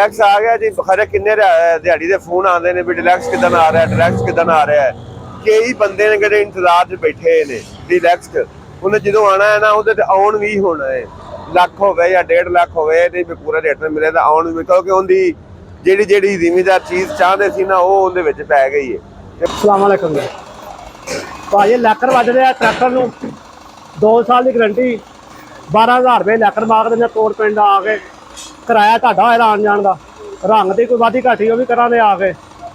Deluxe ਆ ਗਿਆ ਜੀ। ਖਰੇ ਕਿੰਨੇ ਦਿਹਾੜੀ ਦੇ ਫੋਨ ਆਉਂਦੇ ਨੇ ਵੀ ਡਿਲੈਕਸ ਕਿੱਦਣ ਆ ਰਿਹਾ, ਡਿਲੈਕਸ ਕਿੱਦਣ ਆ ਰਿਹਾ। ਕਈ ਬੰਦੇ ਨੇ ਜਿਹੜੇ ਇੰਤਜ਼ਾਰ 'ਚ ਬੈਠੇ ਨੇ ਡਿਲੈਕਸ 'ਚ, ਉਹਨੇ ਜਦੋਂ ਆਉਣਾ ਹੈ ਨਾ ਉਹਦੇ ਤੇ ਆਉਣ ਵੀ ਹੋਣਾ ਹੈ। ਲੱਖ ਹੋਵੇ ਜਾਂ 1.5 ਲੱਖ ਹੋਵੇ, ਨਹੀਂ ਵੀ ਪੂਰੇ ਰੇਟ 'ਤੇ ਮਿਲੇ ਤਾਂ ਆਉਣ ਵੀ, ਕਿਉਂਕਿ ਉਹਦੀ ਜਿਹੜੀ ਜ਼ਿਮੀਦਾਰ ਚੀਜ਼ ਚਾਹੁੰਦੇ ਸੀ ਨਾ ਉਹ ਉਹਦੇ ਵਿੱਚ ਪੈ ਗਈ ਹੈ। अस्सलाम वालेकुम भाजी। लैकर वज रहा ट्रैक्टर ਨੂੰ 2 साल की गारंटी 12,000 रुपये लैकर मांगते ने। तोड़ पिंड आके किराया ਤੁਹਾਡਾ ਹੋਏਗਾ आन जान का। रंग की कोई वाधी घाटी वो भी करा आके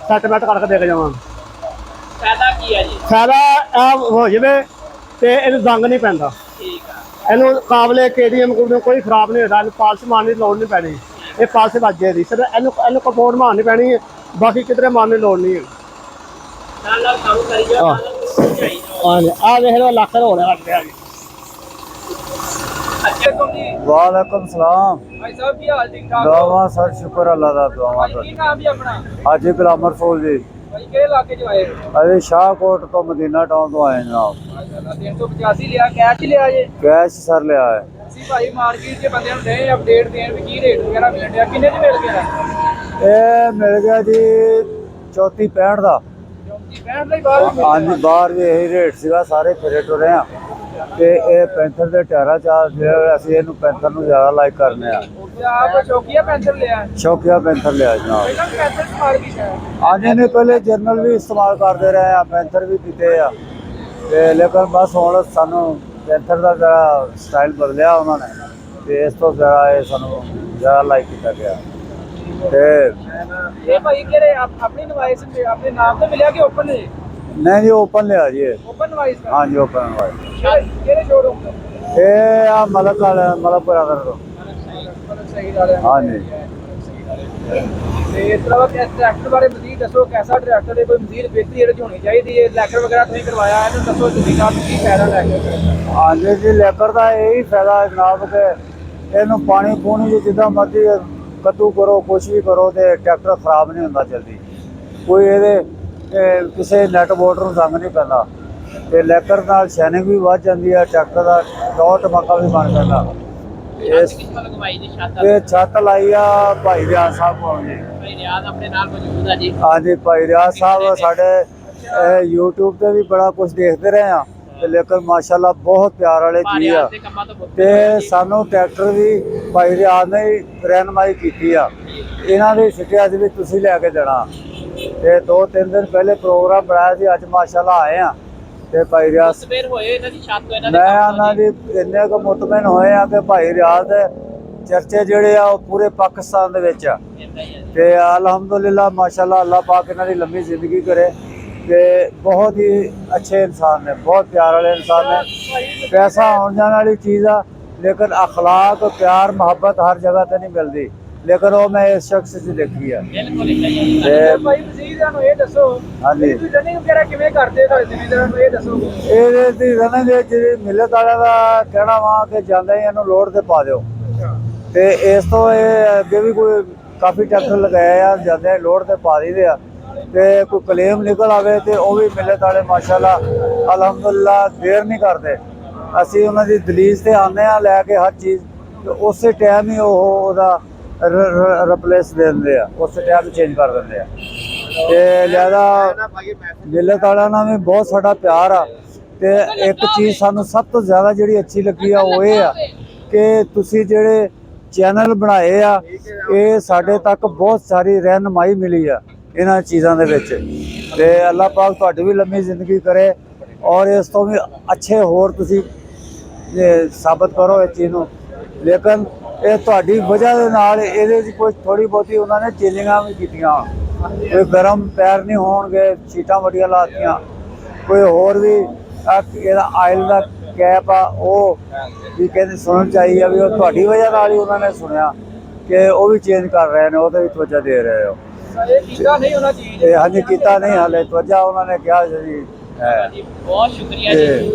सैटमेंट करके दे के जावां। फायदा की है जी? फायदा हो जाए तो इन्हें जंग नहीं पैंदा। ठीक है। इनू काबले KDM कोई खराब नहीं होता। पालस मारने की लोड़ नहीं पैनी। ये पालस वज जाएगी सिर्फ इनू कपोर्ट मारनी पैनी है, बाकी किधरे मारने की लोड़ नहीं है। लाख वालेकुम सलाम दुआवा सर, शुक्र अल्लाह दा। दुआवा हाजी गुलाम रसूल जी। अरे शाहकोट तो मदीना टाउन तो आए जनाब। 385 लिया कैश ही लिया जी? कैश सर लिया है। ਅਸੀਂ ਭਾਈ ਮਾਰਕੀਟ ਦੇ ਬੰਦਿਆਂ ਨੂੰ ਦੇ ਅਪਡੇਟ ਦੇਣ ਵੀ ਕੀ ਰੇਟ ਵਗੈਰਾ ਮਿਲ ਰਿਹਾ, ਕਿੰਨੇ ਚ ਮਿਲ ਗਿਆ? ਇਹ ਮਿਲ ਗਿਆ ਜੀ 3465 ਦਾ। 64 ਦਾ ਹੀ ਬਾਹਰ ਵੀ हाँ जी, बाहर भी यही रेट सीगा, सारे फिरे टुरे आ। ਤੇ ਇਹ ਪੈਂਥਰ ਦੇ ਟਾਇਰਾਂ ਚ ਅਸੀਂ ਇਹਨੂੰ ਪੈਂਥਰ ਨੂੰ ਜ਼ਿਆਦਾ ਲਾਈਕ ਕਰਨੇ ਆ। ਆਪ ਸ਼ੌਕੀਆ ਪੈਂਥਰ ਲਿਆ? ਸ਼ੌਕੀਆ ਪੈਂਥਰ ਲਿਆ ਜਨਾਬ। ਪਹਿਲਾਂ ਵੀ ਪੈਂਥਰ ਇਸਤੇਮਾਲ ਕੀਤਾ ਹੈ? ਹਾਂਜੀ ਨੇ ਪਹਿਲੇ ਜਰਨਲ ਵੀ ਇਸਤੇਮਾਲ ਕਰਦੇ ਰਹੇ ਆ, ਪੈਂਥਰ ਵੀ ਕੀਤੇ ਆ ਤੇ ਲੇਕਿਨ ਬਸ ਹੁਣ ਸਾਨੂੰ ਪੈਂਥਰ ਦਾ ਜਿਹੜਾ ਸਟਾਈਲ ਬਦਲਿਆ ਉਹਨਾਂ ਨੇ ਤੇ ਇਸ ਤੋਂ ਜ਼ਿਆਦਾ ਇਹ ਸਾਨੂੰ ਜ਼ਿਆਦਾ ਲਾਈਕ ਕੀਤਾ ਗਿਆ। ਤੇ ਇਹ ਭਾਈ ਕਿਹੜੇ ਆਪਣੀ ਨਵਾਈਸ ਆਪਣੇ ਨਾਮ ਤੇ ਮਿਲਿਆ ਕਿ ਓਪਨ ਹੈ? नहीं जी, ओपन लिया जी। ओपन नवाइस का? हाँ जी, ओपन नवाइस। ਕਿਹੜੇ ਸ਼ੋਰੂਮ ਤੋਂ? ये आप मलक वाले मलक बरादर तो। ਸਹੀ ਗੱਲ ਹੈ। हाँ जी। ਤੇ ਇਸ ਤਰ੍ਹਾਂ ਇਸ ਟਰੈਕਟਰ ਬਾਰੇ ਮਜ਼ੀਦ ਦੱਸੋ, कैसा ट्रैक्टर है, कोई मजीद बेहतरी ਇਹਦੇ 'ਚ ਹੋਣੀ ਚਾਹੀਦੀ ਹੈ? ਲੈਕਰ ਵਗੈਰਾ ਤੁਸੀਂ ਕਰਵਾਇਆ, ਇਹਨੂੰ ਦੱਸੋ ਤੁਸੀਂ ਨਾਲ ਕੀ ਫਾਇਦਾ ਲੈ ਕੇ? हाँ जी जी, लेकर का यही फायदा है जनाब के ਇਹਨੂੰ ਪਾਣੀ ਪੂਣੀ ਜੀ ਜਿੱਦਾਂ ਮਰਜ਼ੀ ਕੱਦੂ ਕਰੋ, ਕੁਛ ਵੀ ਕਰੋ ਤੇ ਟਰੈਕਟਰ ਖਰਾਬ ਨਹੀਂ ਹੁੰਦਾ ਜਲਦੀ। ਕੋਈ ਇਹਦੇ ਕਿਸੇ ਨੈਟ ਬੋਰਡ ਨੂੰ ਜ਼ੰਗ ਨਹੀਂ ਪੈਂਦਾ ਤੇ ਲੈਕਰ ਨਾਲ ਸ਼ਾਈਨਿੰਗ ਵੀ ਵੱਧ ਜਾਂਦੀ ਹੈ, ਟਰੈਕਟਰ ਦਾ ਟੌਰ ਮੱਕਾ ਵੀ ਬਣ ਜਾਂਦਾ। ਇਹ ਛੱਤ ਲਾਈ ਆ ਭਾਈ ਰਿਆਜ਼ ਸਾਹਿਬ ਕੋਲ ਜੀ। ਭਾਈ ਰਿਆਜ਼ ਆਪਣੇ ਨਾਲ ਮੌਜੂਦ ਆ ਜੀ। ਹਾਂਜੀ, ਭਾਈ ਰਿਆਜ਼ ਸਾਹਿਬ ਸਾਡੇ YouTube ਤੇ ਵੀ ਬੜਾ ਕੁਝ ਦੇਖਦੇ ਰਹੇ ਆ ਤੇ ਲੇਕਿਨ ਮਾਸ਼ਾਅੱਲਾ ਬਹੁਤ ਪਿਆਰ ਵਾਲੇ ਜੀ ਆ ਤੇ ਸਾਨੂੰ ਟਰੈਕਟਰ ਵੀ ਭਾਈ ਰਿਆਜ਼ ਨੇ ਰਹਿਨਮਾਈ ਕੀਤੀ ਆ। ਇਹਨਾਂ ਦੇ ਸਿੱਟਿਆਂ ਦੇ ਵੀ ਤੁਸੀਂ ਲੈ ਕੇ ਦੇਣਾ ਤੇ 2-3 ਦਿਨ ਪਹਿਲੇ ਪ੍ਰੋਗਰਾਮ ਬਣਾਇਆ ਸੀ, ਅੱਜ ਮਾਸ਼ਾਅੱਲਾ ਆਏ ਆ ਤੇ ਭਾਈ ਰਿਆਜ਼ ਸਵੇਰ ਹੋਏ ਇਹਨਾਂ ਦੀ ਛੱਤ ਤੋਂ ਇਹਨਾਂ ਮੈਂ ਉਹਨਾਂ ਦੀ ਇੰਨੇ ਕੁ ਮੁਤਮਿਨ ਹੋਏ ਆ ਕਿ ਭਾਈ ਰਿਆਜ਼ ਦੇ ਚਰਚੇ ਜਿਹੜੇ ਆ ਉਹ ਪੂਰੇ ਪਾਕਿਸਤਾਨ ਦੇ ਵਿੱਚ ਆ ਤੇ ਅਲਹਮਦੁਲਿਲਾ ਮਾਸ਼ਾਅੱਲਾ ਅੱਲਾਹ ਪਾਕ ਇਹਨਾਂ ਦੀ ਲੰਬੀ ਜ਼ਿੰਦਗੀ ਕਰੇ ਤੇ ਬਹੁਤ ਹੀ ਅੱਛੇ ਇਨਸਾਨ ਨੇ, ਬਹੁਤ ਪਿਆਰ ਵਾਲੇ ਇਨਸਾਨ ਨੇ। ਪੈਸਾ ਆਉਣ ਜਾਣ ਵਾਲੀ ਚੀਜ਼ ਆ ਲੇਕਿਨ ਅਖਲਾਕ ਪਿਆਰ ਮੁਹੱਬਤ ਹਰ ਜਗ੍ਹਾ ਤੇ ਨਹੀਂ ਮਿਲਦੀ, ਲੇਕਿਨ ਉਹ ਮੈਂ ਇਸ ਸ਼ਖਸ 'ਚ ਦੇਖੀ ਆ। ਤੇ ਭਾਈ ਮਜ਼ੀਦ ਸਾਨੂੰ ਇਹ ਦੱਸੋ, ਹਾਂਜੀ, ਤੁਸੀਂ ਰਨਿੰਗ ਵਗੈਰਾ ਕਿਵੇਂ ਕਰਦੇ ਤੁਹਾਡੇ ਜ਼ਿਮੀਂਦਾਰਾਂ ਨੂੰ ਇਹ ਦੱਸੋ? ਇਹਦੇ ਦੀ ਰਨਿੰਗ ਜਿਹੜੀ ਮਿਲਤ ਵਾਲਿਆਂ ਦਾ ਕਹਿਣਾ ਵਾ ਕਿ ਜਾਂਦਾ ਹੀ ਇਹਨੂੰ ਲੋਡ ਤੇ ਪਾ ਦਿਓ ਤੇ ਇਸ ਤੋਂ ਇਹ ਅੱਗੇ ਵੀ ਕੋਈ ਕਾਫੀ ਟਰੈਕਟਰ ਲਗਾਏ ਆ, ਜਾਂਦੇ ਲੋਡ ਤੇ ਪਾ ਦਈਦੇ ਆ ਤੇ ਕੋਈ ਕਲੇਮ ਨਿਕਲ ਆਵੇ ਤੇ ਉਹ ਵੀ ਮਿਲਤ ਵਾਲੇ ਮਾਸ਼ਾਅੱਲਾ ਅਲਹਮਦੁਲਿਲਾ ਦੇਰ ਨਹੀਂ ਕਰਦੇ। ਅਸੀਂ ਉਹਨਾਂ ਦੀ ਦਲੀਲ ਤੇ ਆਉਂਦੇ ਆ ਲੈ ਕੇ ਹਰ ਚੀਜ਼ ਤੇ ਉਸੇ ਟਾਈਮ ਹੀ ਉਹ ਉਹਦਾ ਰਿਪਲੇਸ ਦੇ ਦਿੰਦੇ ਆ, ਉਸੇ ਟਾਈਮ ਚੇਂਜ ਕਰ ਦਿੰਦੇ ਆ ਤੇ ਲਿਆਦਾ ਮਿਲਤ ਵਾਲਿਆਂ ਨਾਲ ਵੀ ਬਹੁਤ ਸਾਡਾ ਪਿਆਰ ਆ। ਤੇ ਇੱਕ ਚੀਜ਼ ਸਾਨੂੰ ਸਭ ਤੋਂ ਜ਼ਿਆਦਾ ਜਿਹੜੀ ਅੱਛੀ ਲੱਗੀ ਆ ਉਹ ਇਹ ਆ ਕਿ ਤੁਸੀਂ ਜਿਹੜੇ ਚੈਨਲ ਬਣਾਏ ਆ ਇਹ ਸਾਡੇ ਤੱਕ ਬਹੁਤ ਸਾਰੀ ਰਹਿਨਮਾਈ ਮਿਲੀ ਆ ਇਹਨਾਂ ਚੀਜ਼ਾਂ ਦੇ ਵਿੱਚ ਤੇ ਅੱਲਾਹ ਪਾਕ ਤੁਹਾਡੀ ਵੀ ਲੰਮੀ ਜ਼ਿੰਦਗੀ ਕਰੇ ਔਰ ਇਸ ਤੋਂ ਵੀ ਅੱਛੇ ਹੋਰ ਤੁਸੀਂ ਸਾਬਤ ਕਰੋ ਇਸ ਚੀਜ਼ ਨੂੰ। ਲੇਕਿਨ ਇਹ ਤੁਹਾਡੀ ਵਜ੍ਹਾ ਦੇ ਨਾਲ ਇਹਦੇ 'ਚ ਕੋਈ ਥੋੜੀ ਬਹੁਤੀ ਉਹਨਾਂ ਨੇ ਚੇਂਜਿੰਗਾਂ ਵੀ ਕੀਤੀਆਂ, ਕੋਈ ਗਰਮ ਪੈਰ ਨਹੀਂ ਹੋਣਗੇ, ਸੀਟਾਂ ਵੱਡੀਆਂ ਲਾਤੀਆਂ, ਕੋਈ ਹੋਰ ਵੀ ਇਹਦਾ ਆਇਲ ਦਾ ਕੈਪ ਆ ਉਹ ਵੀ ਕਹਿੰਦੇ ਸੁਣਨ ਚਾਹੀਏ ਆ ਵੀ ਉਹ ਤੁਹਾਡੀ ਵਜ੍ਹਾ ਨਾਲ ਹੀ ਉਹਨਾਂ ਨੇ ਸੁਣਿਆ ਕਿ ਉਹ ਵੀ ਚੇਂਜ ਕਰ ਰਹੇ ਨੇ, ਉਹਦੇ ਵੀ ਤਵੱਜਾ ਦੇ ਰਹੇ ਹੋ। ਇਹ ਕੀਤਾ ਨਹੀਂ ਉਹਨਾਂ ਚੀਜ਼? ਹਾਂਜੀ ਕੀਤਾ ਨਹੀਂ ਹਾਲੇ, ਤਵੱਜਾ ਉਹਨਾਂ ਨੇ ਕਿਹਾ ਜੀ ਹੈ। ਬਹੁਤ ਸ਼ੁਕਰੀਆ ਜੀ।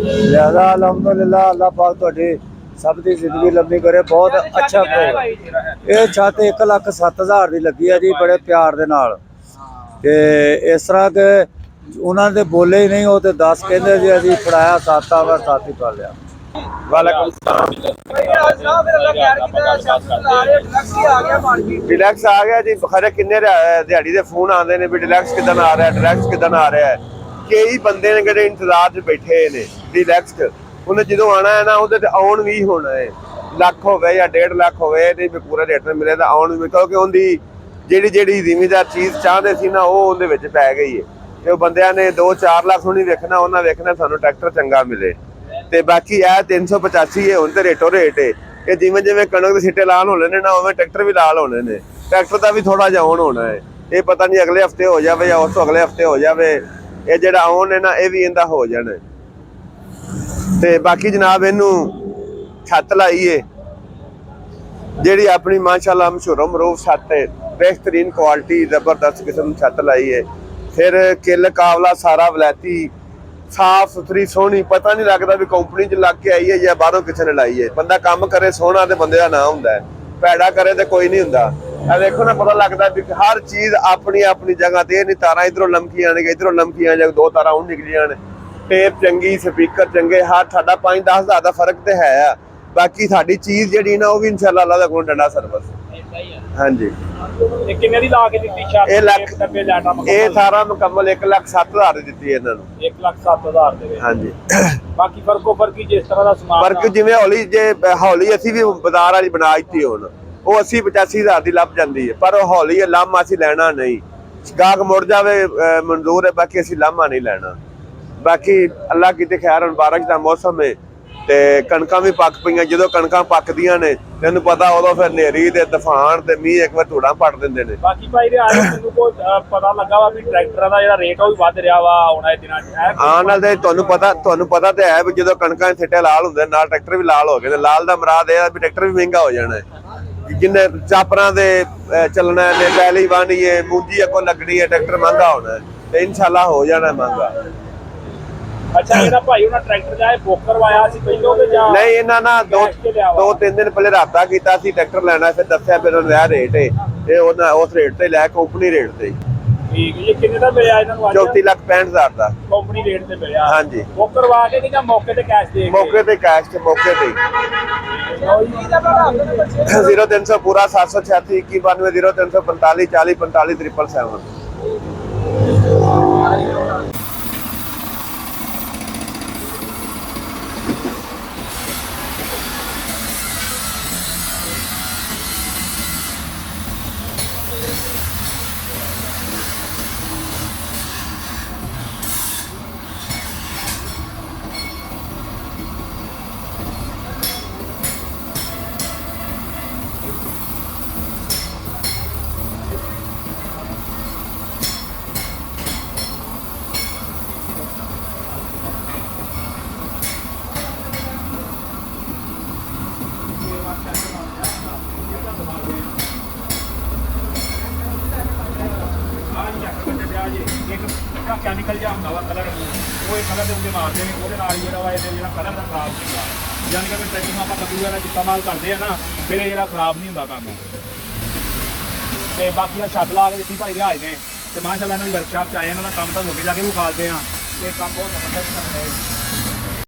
ਲਿਹਾਜ਼ਾ ਅਲਹਮਦੁਲਿਲਾ ਅੱਲਾਹ ਪਾਕ ਤੁਹਾਡੀ ਸਭ ਦੀ ਜ਼ਿੰਦਗੀ ਲੰਬੀ ਕਰੇ। ਬਹੁਤ ਅੱਛਾ ਪ੍ਰੋਗਰਾਮ। ਇਹ ਛੱਤ 1,07,000 ਦੀ ਲੱਗੀ ਆ ਜੀ, ਬੜੇ ਪਿਆਰ ਦੇ ਨਾਲ ਤੇ ਇਸ ਤਰ੍ਹਾਂ ਕਿ ਉਹਨਾਂ ਦੇ ਬੋਲੇ ਹੀ ਨਹੀਂ, ਉਹ ਤੇ 10 ਕਹਿੰਦੇ ਜੀ ਅਸੀਂ ਫੜਾਇਆ 7 ਆਵਰ 7 ਹੀ ਪਾ ਲਿਆ। ਵਾਲੇਕੁਮ ਸਲਾਮ। ਅੱਜ ਨਾ ਫਿਰ ਅੱਲਾ ਖੈਰ ਕੀਤਾ ਸ਼ਖਸ ਲਾ ਰਹੇ ਡਰੱਗਸ ਹੀ ਆ ਗਿਆ ਮਾਰਕੀਟ ਡਿਲੈਕਸ ਆ ਗਿਆ ਜੀ, ਖਰੇ ਕਿੰਨੇ ਦਿਹਾੜੀ ਦੇ ਫੋਨ ਆਉਂਦੇ ਨੇ ਵੀ ਡਿਲੈਕਸ ਕਿੱਦਣ ਆ ਰਿਹਾ, ਡਿਲੈਕਸ ਕਿੱਦਣ ਆ ਰਿਹਾ। ਕਈ ਬੰਦੇ ਨੇ ਜਿਹੜੇ ਇੰਤਜ਼ਾਰ 'ਚ ਬੈਠੇ ਨੇ ਡਿਲੈਕਸ, ਉਹਨੇ ਜਦੋਂ ਆਉਣਾ ਹੈ ਨਾ ਉਹਦੇ ਤੇ ਆਉਣ ਵੀ ਹੋਣਾ ਹੈ, ਲੱਖ ਹੋਵੇ ਜਾਂ 1.5 ਲੱਖ ਹੋਵੇ, ਨਹੀਂ ਵੀ ਪੂਰੇ ਰੇਟ ਤੇ ਮਿਲੇ ਤਾਂ ਆਉਣ ਵੀ, ਕਿਉਂਕਿ ਉਹਦੀ ਜਿਹੜੀ ਜ਼ਿਮੀਦਾਰ ਚੀਜ਼ ਚਾਹੁੰਦੇ ਸੀ ਨਾ ਉਹ ਉਹਦੇ ਵਿੱਚ ਪੈ ਗਈ ਹੈ। ਤੇ ਉਹ ਬੰਦਿਆਂ ਨੇ 2-4 ਲੱਖ ਨੂੰ ਨਹੀਂ ਵੇਖਣਾ, ਉਹਨਾਂ ਵੇਖਣਾ ਸਾਨੂੰ ਟਰੈਕਟਰ ਚੰਗਾ ਮਿਲੇ। ਤੇ ਬਾਕੀ ਇਹ 385 ਹੈ ਹੁਣ ਤੇ ਰੇਟੋ ਰੇਟ ਹੈ ਕਿ ਜਿਵੇਂ ਜਿਵੇਂ ਕਣਕ ਦੇ ਸਿੱਟੇ ਲਾਲ ਹੋਣੇ ਨੇ ਨਾ ਉਵੇਂ ਟਰੈਕਟਰ ਵੀ ਲਾਲ ਹੋਣੇ ਨੇ। ਟਰੈਕਟਰ ਦਾ ਵੀ ਥੋੜਾ ਜਿਹਾ ਹੋਣਾ ਹੈ, ਇਹ ਪਤਾ ਨਹੀਂ ਅਗਲੇ ਹਫਤੇ ਹੋ ਜਾਵੇ ਜਾਂ ਉਸ ਤੋਂ ਅਗਲੇ ਹਫਤੇ ਹੋ ਜਾਵੇ। ਇਹ ਜਿਹੜਾ ਆਉਣ ਹੈ ਨਾ ਇਹ ਵੀ ਇਹਦਾ ਹੋ ਜਾਣਾ। ਤੇ ਬਾਕੀ ਜਨਾਬ ਇਹਨੂੰ ਛੱਤ ਲਾਈ ਏ ਜਿਹੜੀ ਆਪਣੀ ਮਾਸ਼ਾਅੱਲਾ ਮਸ਼ਹੂਰ ਮਰੂਫ ਛੱਤ ਹੈ, बेहतरीन क्वालिटी जबरदस्त किस्म छत लाई है। फिर किल कावला सारा वलैती साफ सुथरी सोहनी, पता नहीं लगता भी कंपनी च लग के आई है या बाहरों किसी ने लाई है। बंदा काम करे सोहना तो बंदे का नाम होंदा है, भैड़ा करे तो कोई नहीं होंदा। देखो ना पता लगता भी हर चीज अपनी अपनी जगह ते नहीं, तारा इधरों लमकियां ने इधरों लमकियां जाए, 2 तारा उन निकलियां ने, टेप चंगी स्पीकर चंगे, हर साडा 5-10 हज़ार का फर्क तो है। बाकी साडी चीज जी ना वो भी इंशाअल्लाह अल्लाह दा कोल डंडा सर्विस। हाँ जी ਇਹ ਕਿੰਨੇ ਦੀ ਲਾ ਕੇ ਦਿੱਤੀ ਸ਼ਾਪ ਇਹ ਲੱਖ ਡੱਬੇ ਲੈਟਾ ਇਹ ਸਾਰਾ ਮੁਕੰਮਲ 1,07,000 ਦੀ ਦਿੱਤੀ ਇਹਨਾਂ ਨੂੰ। 1,07,000 ਦੇ ਵਿੱਚ। ਹਾਂਜੀ ਬਾਕੀ ਫਰਕੋ ਫਰਕੀ ਜਿਸ ਤਰ੍ਹਾਂ ਦਾ ਸਮਾਨ ਪਰ ਜਿਵੇਂ ਹੌਲੀ ਅਸੀਂ ਵੀ ਬਾਜ਼ਾਰ ਵਾਲੀ ਬਣਾ ਦਿੱਤੀ ਹੁਣ, ਉਹ 80-85,000 ਦੀ ਲੱਭ ਜਾਂਦੀ ਹੈ, ਪਰ ਉਹ ਹੌਲੀ ਲਾਮਾ ਅਸੀਂ ਲੈਣਾ ਨਹੀਂ। ਗਾਹਕ ਮੁੜ ਜਾਵੇ ਮਨਜ਼ੂਰ ਹੈ, ਬਾਕੀ ਅਸੀਂ ਲਾਮਾ ਨਹੀਂ ਲੈਣਾ। ਬਾਕੀ ਅੱਲਾ ਕੀਤੇ ਖੈਰ, ਹੁਣ ਬਾਰਿਸ਼ ਦਾ ਮੌਸਮ ਹੈ ਤੇ ਕਣਕਾਂ ਵੀ ਪੱਕ ਪਈਆਂ। ਜਦੋਂ ਕਣਕਾਂ ਪੱਕਦੀਆਂ ਨੇ ਤੈਨੂੰ ਪਤਾ ਉਦੋਂ ਫਿਰ ਹਨੇਰੀ ਤੇ ਤੂਫਾਨ ਤੇ ਮੀਂਹ ਇੱਕ ਵਾਰ ਧੂੜਾਂ ਪੜ ਦਿੰਦੇ ਨੇ। ਬਾਕੀ ਭਾਈ ਦੇ ਆਏ ਮੈਨੂੰ ਕੋਈ ਪਤਾ ਲੱਗਾ ਵਾ ਵੀ ਟਰੈਕਟਰਾਂ ਦਾ ਜਿਹੜਾ ਰੇਟ ਉਹ ਵੀ ਵੱਧ ਰਿਹਾ ਵਾ ਆਉਣਾ ਦਿਨਾਂ 'ਚ। ਆਉਣ ਨਾਲ ਤੇ ਤੁਹਾਨੂੰ ਪਤਾ ਤੇ ਹੈ ਵੀ ਜਦੋਂ ਕਣਕਾਂ ਦੇ ਸਿੱਟੇ ਲਾਲ ਹੁੰਦੇ ਨਾਲ ਟਰੈਕਟਰ ਵੀ ਲਾਲ ਹੋ ਗਏ ਨੇ। ਲਾਲ ਦਾ ਮੁਰਾਦ ਇਹ ਆ ਵੀ ਟਰੈਕਟਰ ਵੀ ਮਹਿੰਗਾ ਹੋ ਜਾਣਾ ਹੈ। ਜਿੰਨੇ ਚਾਪਰਾਂ ਦੇ ਚੱਲਣਾ ਨੇ, ਪਹਿਲੀ ਵਾਹਣੀ ਹੈ, ਮੂੰਜੀ ਅੱਗੋਂ ਲੱਗਣੀ ਹੈ, ਟਰੈਕਟਰ ਮਹਿੰਗਾ ਹੋਣਾ ਤੇ ਇਨਸ਼ਾਅੱਲਾ ਹੋ ਜਾਣਾ ਮਹਿੰਗਾ। ਅੱਛਾ ਇਹਦਾ ਭਾਈ ਉਹਨਾਂ ਟਰੈਕਟਰ ਜਾਏ ਬੁੱਕ ਕਰਵਾਇਆ ਸੀ ਪਹਿਲੋਂ ਕਿ ਜਾਂ ਨਹੀਂ, ਇਹਨਾਂ ਨਾਲ 2-3 ਦਿਨ ਪਹਿਲੇ ਰਾਬਤਾ ਕੀਤਾ ਸੀ ਟਰੈਕਟਰ ਲੈਣਾ, ਫਿਰ ਦੱਸਿਆ ਫਿਰ ਉਹਨਾਂ ਦਾ ਰੇਟ ਹੈ ਤੇ ਉਹਨਾਂ ਉਸ ਰੇਟ ਤੇ ਲੈ, ਕੰਪਨੀ ਰੇਟ ਤੇ। ਠੀਕ ਹੈ ਜੀ। ਕਿੰਨੇ ਦਾ ਮਿਲਿਆ ਇਹਨਾਂ ਨੂੰ ਅੱਜ? 34,65,000 ਦਾ ਕੰਪਨੀ ਰੇਟ ਤੇ ਮਿਲਿਆ। ਹਾਂਜੀ। ਬੁੱਕ ਕਰਵਾ ਕੇ ਕਿ ਜਾਂ ਮੌਕੇ ਤੇ ਕੈਸ਼ ਦੇ ਕੇ? ਮੌਕੇ ਤੇ ਕੈਸ਼ ਤੇ ਮੌਕੇ ਤੇ 0300 ਪੂਰਾ 786 91 0345 40 45 777। ਕੈਮੀਕਲ ਜਿਹਾ ਹੁੰਦਾ ਵਾ ਕਲਰ, ਉਹ ਇਹ ਕਲਰ ਦੇ ਉੱਤੇ ਮਾਰਦੇ ਨੇ, ਉਹਦੇ ਨਾਲ ਜਿਹੜਾ ਵਾ ਇਹਦੇ ਜਿਹੜਾ ਕਲਰ ਦਾ ਖਰਾਬ ਨਹੀਂ ਹੁੰਦਾ। ਯਾਨੀ ਕਿ ਟਰੈਕਟਰ ਨੂੰ ਆਪਾਂ ਕੱਦੂ ਵਗੈਰਾ ਇਸਤੇਮਾਲ ਕਰਦੇ ਆ ਨਾ, ਫਿਰ ਇਹ ਜਿਹੜਾ ਖਰਾਬ ਨਹੀਂ ਹੁੰਦਾ ਕੰਮ। ਤੇ ਬਾਕੀ ਆ ਛੱਤ ਲਾ ਕੇ ਦਿੱਤੀ ਭਾਈ ਰਿਹਾਜ ਨੇ ਤੇ ਮਾਸ਼ਾਅੱਲਾ ਇਹਨਾਂ ਦੀ ਵਰਕਸ਼ਾਪ 'ਚ ਆਏ, ਇਹਨਾਂ ਦਾ ਕੰਮ ਤਾਂ ਹੋ ਕੇ ਜਾ ਕੇ ਵਿਖਾਲਦੇ ਆ। ਇਹ ਕੰਮ ਬਹੁਤ ਜ਼ਬਰਦਸਤ ਕੰਮ ਹੈ।